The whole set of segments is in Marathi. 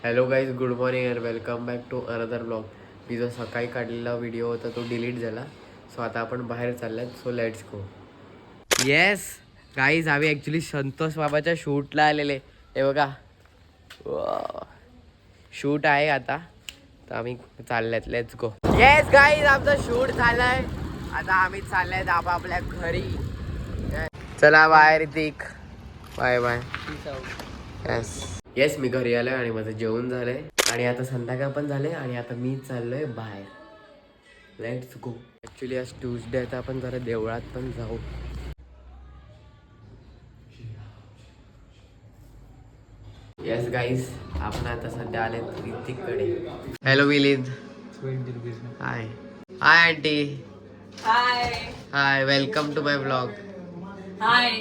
Hello guys, good morning and welcome back to another blog. मी जो सकाळी काढलेला व्हिडिओ होता तो डिलीट झाला. सो आता आपण बाहेर चालल्यात. So let's go. Yes guys, आम्ही ॲक्च्युली संतोष बाबाच्या शूटला आलेले. हे बघा, शूट आहे आता, तर आम्ही चालल्यात. Let's go. येस गाईज, आमचा शूट झालाय. आता आम्ही चालल्यात आपापल्या घरी. चला bye Hrithik, bye bye. Yes मी घरी आलोय आणि माझं जेवण झालंय आणि आता संध्याकाळ पण झाले आणि आता मी चाललोय बाहेर. Let's go. ॲक्च्युली आज ट्यूजडे आहे, तर आपण जरा देवळात पण जाऊ. येस गाईज, आपण आता सध्या आले ऋतिककडे. Hello Milind. Hi hi aunty. Hi hi, welcome to my blog. Hi.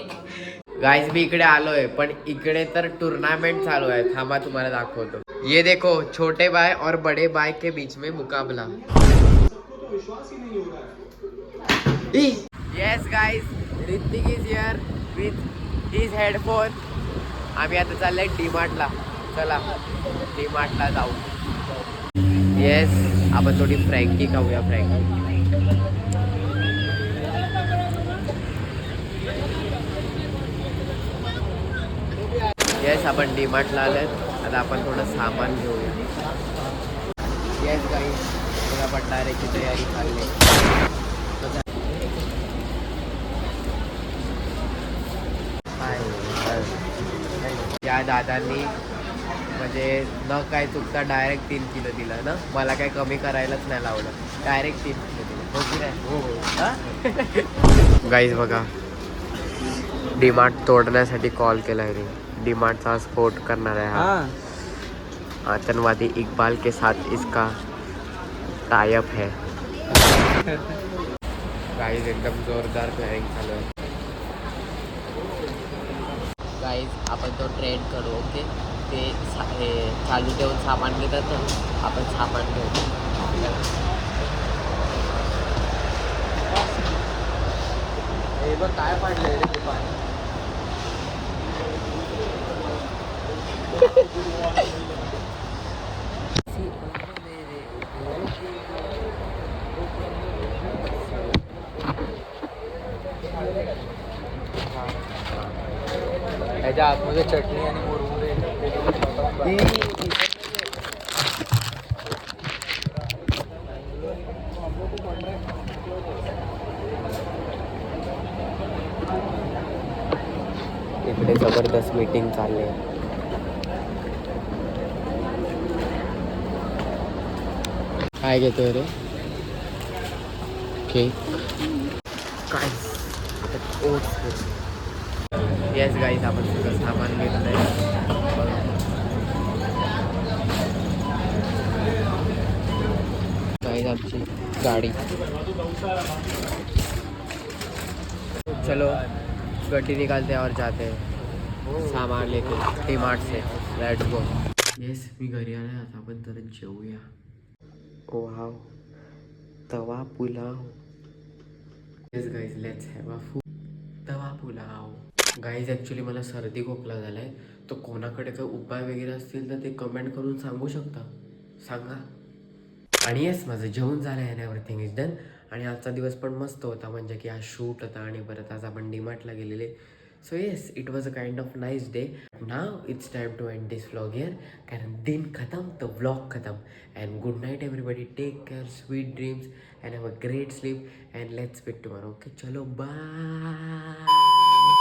Guys मी इकडे आलोय, पण इकडे तर टूर्नामेंट चालू आहे. थांबा तुम्हाला दाखवतो. ये देखो, छोटे भाई और बड़े भाई के बीच में मुकाबला. Yes guys, Hrithik is here with his headphone. आम्ही आता चाललोय डीमार्टला. चला डीमार्टला जाऊ. येस, आपण थोडी फ्रँकी खाऊया. फ्रँकी येस, आपण डीमार्टला आलोय. आता आपण थोडं सामान घेऊया. येस गाईस, थोडा भंडाऱ्याची तयारी चालली. या दादांनी म्हणजे न काय चुकता डायरेक्ट 3 किलो दिलं ना. मला काय कमी करायलाच नाही लावलं. डायरेक्ट 3 किलो दिलं. हो की नाही? हो. गाईज बघा, डीमार्ट तोडण्यासाठी कॉल केला आहे. डीमार्टचा स्फोट करणार आहे हा. आतंकवादी इकबाल के साथ इसका टाइप है. गाइस एकदम जोरदार प्लॅनिंग चालू आहे. गाइस आपण तो ट्रेंड करू. ओके, ते चालू ठेवून सामान घेतात ना, आपण सामान घेऊ. हे बघ काय पडलंय रे दुकान. त्याच्या आतमध्ये चटणी आणि मुरमुरे. इकडे जबरदस्त मीटिंग चालली आहे. काय घेतोय रे? केक. काय ओट्स. येस गाईज, आपण सगळं सामान घेतलंय. गाईज आमची गाडी. चलो गड्डी निकालते और जाते हैं सामान लेके डीमार्ट से. Let's go. येस मी घरी आले. आता आपण तर जेवूया. Wow, tawa pulao. Yes guys, let's have a food. Tawa pulao. Guys actually मला सर्दी खोकला झाला आहे. तर कोणाकडे काही उपाय वगैरे असतील तर ते कमेंट करून सांगू शकता. सांगा. आणि येस, माझं जेवण झालं आहे. Everything is done. आणि आजचा दिवस पण मस्त होता. म्हणजे की आज शूट होता आणि परत आज आपण डीमार्टला गेलेले. So yes, it was a kind of nice day. Now it's time to end this vlog here. कारण दिन खतम तर व्लॉग खतम. And good night everybody. Take care, sweet dreams and have a great sleep. And let's meet tomorrow. Okay, चलो बाय.